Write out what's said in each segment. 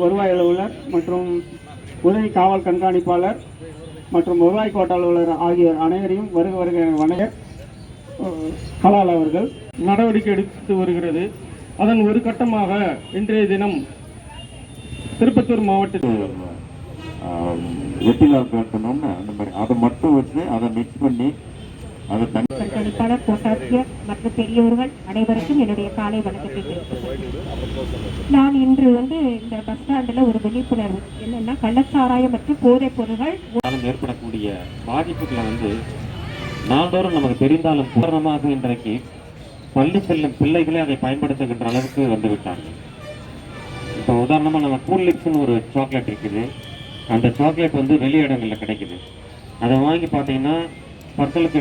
வருவாய் அலுவலர் மற்றும் உதவி காவல் கண்காணிப்பாளர் மற்றும் வருவாய் கோட்ட அலுவலர் ஆகியோர் அனைவரையும் வருக வணங்க கலால் அவர்கள் நடவடிக்கை எடுத்து வருகிறது. அதன் ஒரு கட்டமாக இன்றைய தினம் திருப்பத்தூர் மாவட்டத்தில் வெட்டிலால் காட்டணும்னு அந்த மாதிரி அதை மட்டும் வச்சு அதை மிக்ஸ் பண்ணி அதை கண்காணிப்பாளர் கோட்டாட்சியர் மற்றும் பெரியோர்கள் அனைவருக்கும் என்னுடைய காலை வணக்கத்தை தெரிவித்துக் நான் இன்று இந்த பஸ் ஸ்டாண்டில் ஒரு விழிப்புணர்வு என்னன்னா கள்ளச்சாராயம் மற்றும் போதைப் பொருட்கள் ஏற்படக்கூடிய பாதிப்புகளை நாள்தோறும் நமக்கு தெரிந்தாலும் பூரணமாக இன்றைக்கு பள்ளி செல்லும் பிள்ளைகளே அதை பயன்படுத்துகின்ற அளவுக்கு வந்துவிட்டாங்க. இப்போ உதாரணமாக நம்ம கூல் லிப்ஸ்னு ஒரு சாக்லேட் இருக்குது. அந்த சாக்லேட் வெளி இடங்களில் கிடைக்குது. அதை வாங்கி பார்த்தீங்கன்னா மக்களுக்கு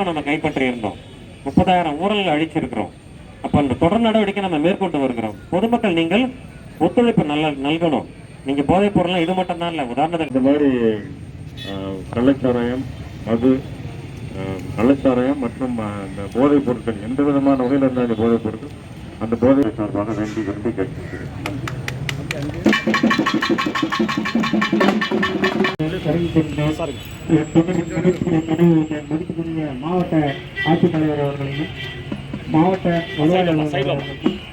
நம்ம கைப்பற்றி இருந்தோம். 30,000 ஊழல் அழிச்சிருக்கிறோம். அப்போ அந்த தொடர் நடவடிக்கை நம்ம மேற்கொண்டு வருகிறோம். பொதுமக்கள் நீங்கள் ஒத்துழைப்பு நல்கணும். நீங்கள் போதைப் பொருள்லாம் இது மட்டும் தான் இல்லை. உதாரணத்துக்கு இந்த மாதிரி கள்ளச்சாராயம், மது, கள்ளச்சாராயம் மற்றும் இந்த போதைப் பொருட்கள் எந்த விதமான வகையில் இருந்தால் இந்த போதைப் பொருட்கள் அந்த போதை சார்பாக வேண்டி கேட்கிறேன். மாவட்ட ஆட்சித்தலைவர் அவர்களையும் மாவட்ட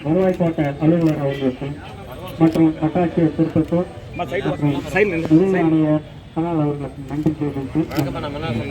வருவாய் கோட்ட அலுவலர் அவர்களுக்கும் மற்றும் வட்டாட்சியர் திருப்பத்தூர் மற்றும் உதவி ஆணையர் கலால் அவர்களுக்கும் நன்றி தெரிவித்து நல்லா இருக்கு.